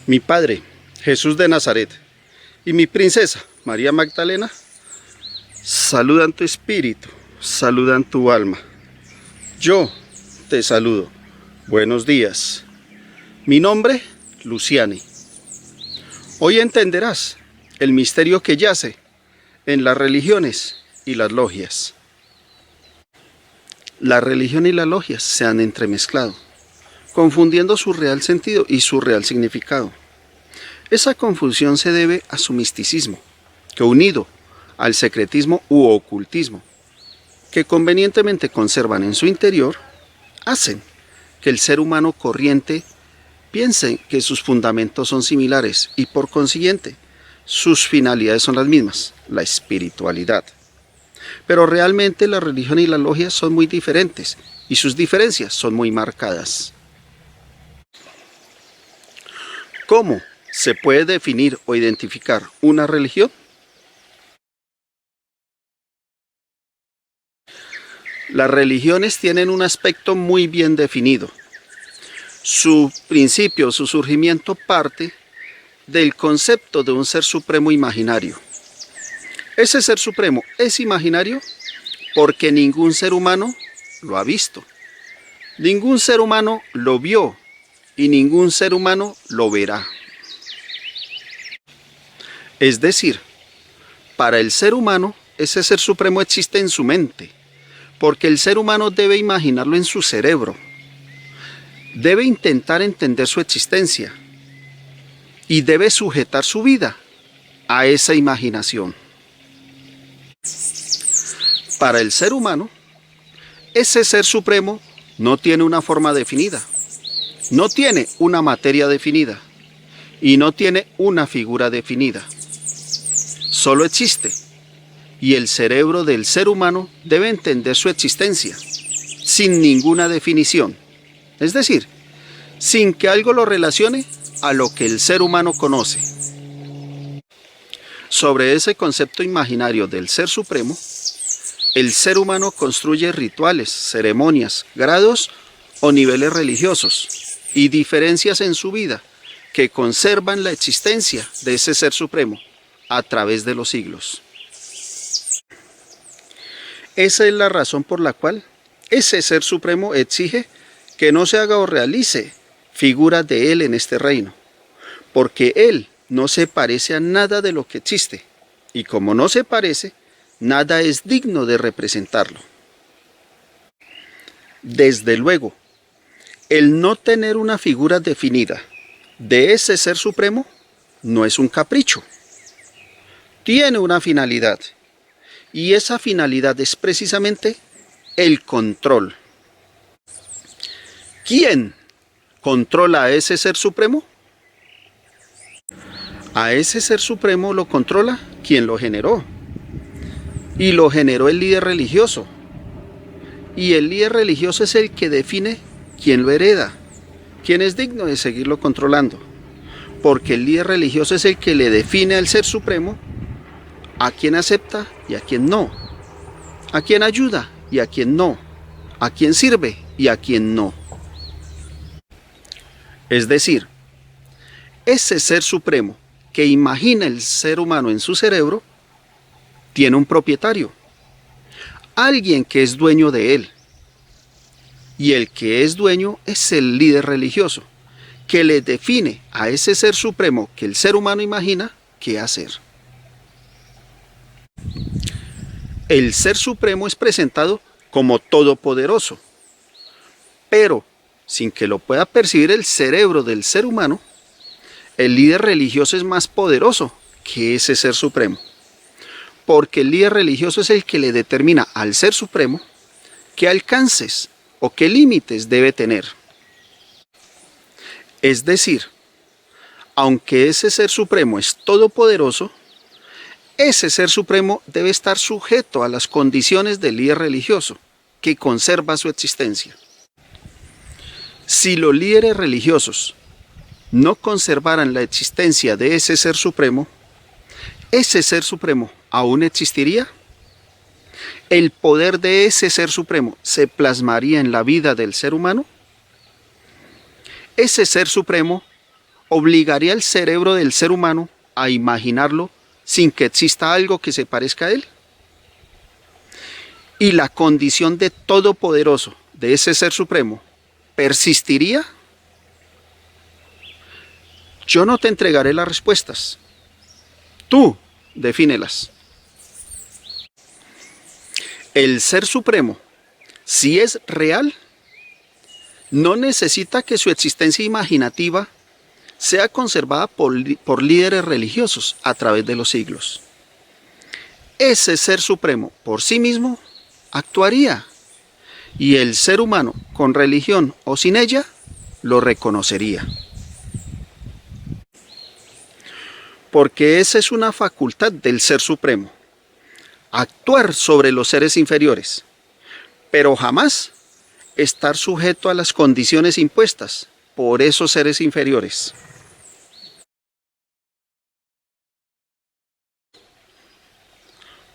Mi Padre, Jesús de Nazaret, y mi princesa, María Magdalena, saludan tu espíritu, saludan tu alma. Yo te saludo. Buenos días. Mi nombre, Luciani. Hoy entenderás el misterio que yace en las religiones y las logias. La religión y las logias se han entremezclado, confundiendo su real sentido y su real significado. Esa confusión se debe a su misticismo, que unido al secretismo u ocultismo, que convenientemente conservan en su interior, hacen que el ser humano corriente piense que sus fundamentos son similares y por consiguiente sus finalidades son las mismas, la espiritualidad. Pero realmente la religión y la logia son muy diferentes y sus diferencias son muy marcadas. ¿Cómo se puede definir o identificar una religión? Las religiones tienen un aspecto muy bien definido. Su principio, su surgimiento parte del concepto de un ser supremo imaginario. Ese ser supremo es imaginario porque ningún ser humano lo ha visto. Ningún ser humano lo vio y ningún ser humano lo verá. Es decir, para el ser humano, ese ser supremo existe en su mente, porque el ser humano debe imaginarlo en su cerebro. Debe intentar entender su existencia y debe sujetar su vida a esa imaginación. Para el ser humano, ese ser supremo no tiene una forma definida, no tiene una materia definida y no tiene una figura definida. Solo existe, y el cerebro del ser humano debe entender su existencia, sin ninguna definición, es decir, sin que algo lo relacione a lo que el ser humano conoce. Sobre ese concepto imaginario del ser supremo, el ser humano construye rituales, ceremonias, grados o niveles religiosos y diferencias en su vida que conservan la existencia de ese ser supremo a través de los siglos. Esa es la razón por la cual ese ser supremo exige que no se haga o realice figuras de él en este reino, porque él no se parece a nada de lo que existe, y como no se parece, nada es digno de representarlo. Desde luego, el no tener una figura definida de ese ser supremo no es un capricho. Tiene una finalidad, y esa finalidad es precisamente el control. ¿Quién controla a ese ser supremo? A ese ser supremo lo controla quien lo generó. Y lo generó el líder religioso. Y el líder religioso es el que define quién lo hereda, quién es digno de seguirlo controlando. Porque el líder religioso es el que le define al ser supremo a quién acepta y a quién no, a quién ayuda y a quién no, a quién sirve y a quién no. Es decir, ese ser supremo que imagina el ser humano en su cerebro tiene un propietario, alguien que es dueño de él. Y el que es dueño es el líder religioso, que le define a ese ser supremo que el ser humano imagina qué hacer. El ser supremo es presentado como todopoderoso, pero sin que lo pueda percibir el cerebro del ser humano, el líder religioso es más poderoso que ese ser supremo, porque el líder religioso es el que le determina al ser supremo qué alcances o qué límites debe tener. Es decir, aunque ese ser supremo es todopoderoso, ese ser supremo debe estar sujeto a las condiciones del líder religioso, que conserva su existencia. Si los líderes religiosos no conservaran la existencia de ese ser supremo aún existiría. ¿El poder de ese ser supremo se plasmaría en la vida del ser humano? Ese ser supremo obligaría al cerebro del ser humano a imaginarlo sin que exista algo que se parezca a él. Y la condición de todopoderoso de ese ser supremo persistiría. Yo no te entregaré las respuestas. Tú defínelas. El ser supremo, si es real, no necesita que su existencia imaginativa sea conservada por líderes religiosos a través de los siglos. Ese ser supremo por sí mismo actuaría, y el ser humano, con religión o sin ella, lo reconocería. Porque esa es una facultad del ser supremo, actuar sobre los seres inferiores, pero jamás estar sujeto a las condiciones impuestas por esos seres inferiores.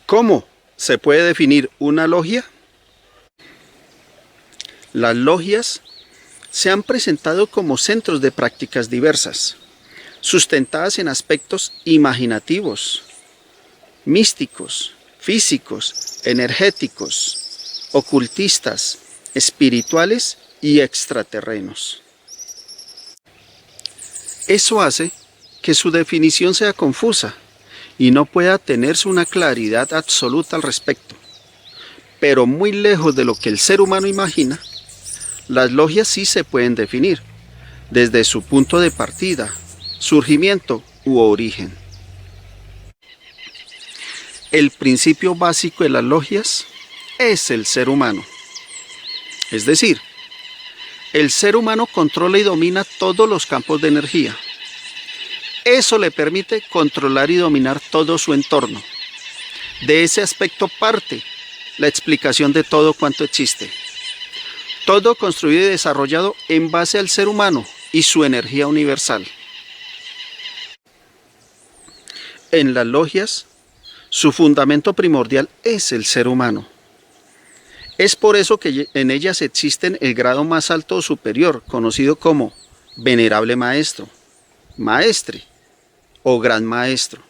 ¿Cómo se puede definir una logia? Las logias se han presentado como centros de prácticas diversas, sustentadas en aspectos imaginativos, místicos, físicos, energéticos, ocultistas, espirituales y extraterrenos. Eso hace que su definición sea confusa y no pueda tenerse una claridad absoluta al respecto. Pero muy lejos de lo que el ser humano imagina, las logias sí se pueden definir, desde su punto de partida, surgimiento u origen. El principio básico de las logias es el ser humano. Es decir, el ser humano controla y domina todos los campos de energía. Eso le permite controlar y dominar todo su entorno. De ese aspecto parte la explicación de todo cuanto existe. Todo construido y desarrollado en base al ser humano y su energía universal. En las logias, su fundamento primordial es el ser humano. Es por eso que en ellas existen el grado más alto o superior, conocido como venerable maestro, maestre o gran maestro,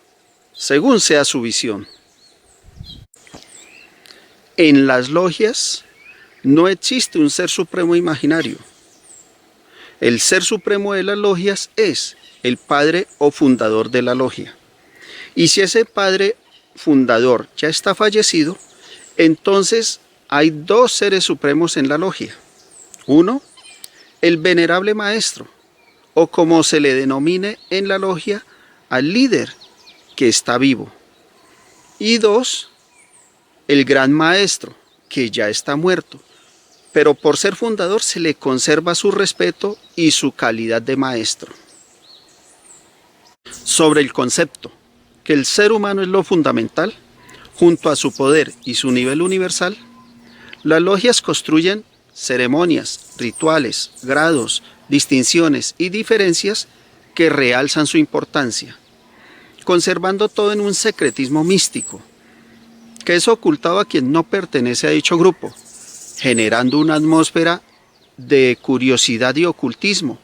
según sea su visión. En las logias no existe un ser supremo imaginario. El ser supremo de las logias es el padre o fundador de la logia. Y si ese padre fundador ya está fallecido, entonces hay dos seres supremos en la logia. Uno, el venerable maestro, o como se le denomine en la logia, al líder que está vivo. Y dos, el gran maestro, que ya está muerto, pero por ser fundador se le conserva su respeto y su calidad de maestro. Sobre el concepto que el ser humano es lo fundamental, junto a su poder y su nivel universal, las logias construyen ceremonias, rituales, grados, distinciones y diferencias que realzan su importancia, conservando todo en un secretismo místico, que es ocultado a quien no pertenece a dicho grupo, generando una atmósfera de curiosidad y ocultismo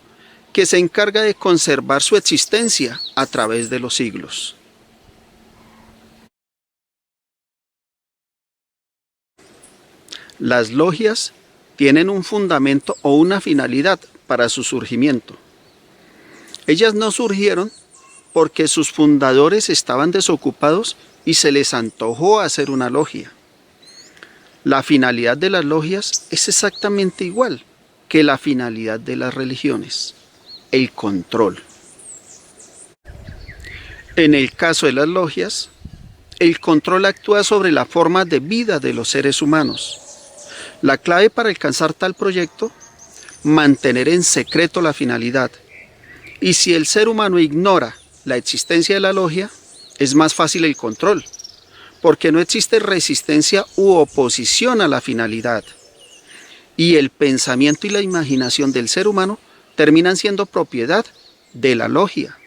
que se encarga de conservar su existencia a través de los siglos. Las logias tienen un fundamento o una finalidad para su surgimiento. Ellas no surgieron porque sus fundadores estaban desocupados y se les antojó hacer una logia. La finalidad de las logias es exactamente igual que la finalidad de las religiones: el control. En el caso de las logias, el control actúa sobre la forma de vida de los seres humanos. La clave para alcanzar tal proyecto: mantener en secreto la finalidad. Y si el ser humano ignora la existencia de la logia, es más fácil el control, porque no existe resistencia u oposición a la finalidad. Y el pensamiento y la imaginación del ser humano terminan siendo propiedad de la logia,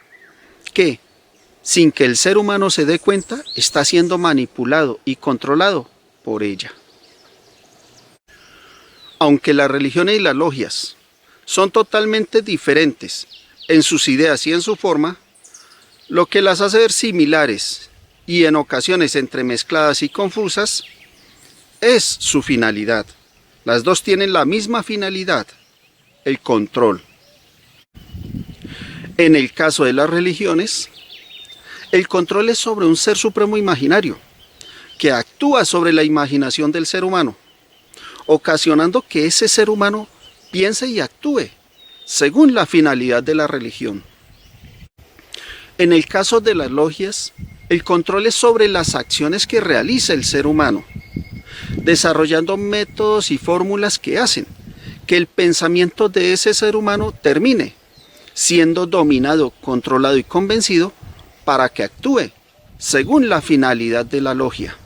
que, sin que el ser humano se dé cuenta, está siendo manipulado y controlado por ella. Aunque las religiones y las logias son totalmente diferentes, en sus ideas y en su forma, lo que las hace ver similares y en ocasiones entremezcladas y confusas es su finalidad. Las dos tienen la misma finalidad, el control. En el caso de las religiones, el control es sobre un ser supremo imaginario, que actúa sobre la imaginación del ser humano, ocasionando que ese ser humano piense y actúe según la finalidad de la religión. En el caso de las logias, el control es sobre las acciones que realiza el ser humano, desarrollando métodos y fórmulas que hacen que el pensamiento de ese ser humano termine siendo dominado, controlado y convencido para que actúe según la finalidad de la logia.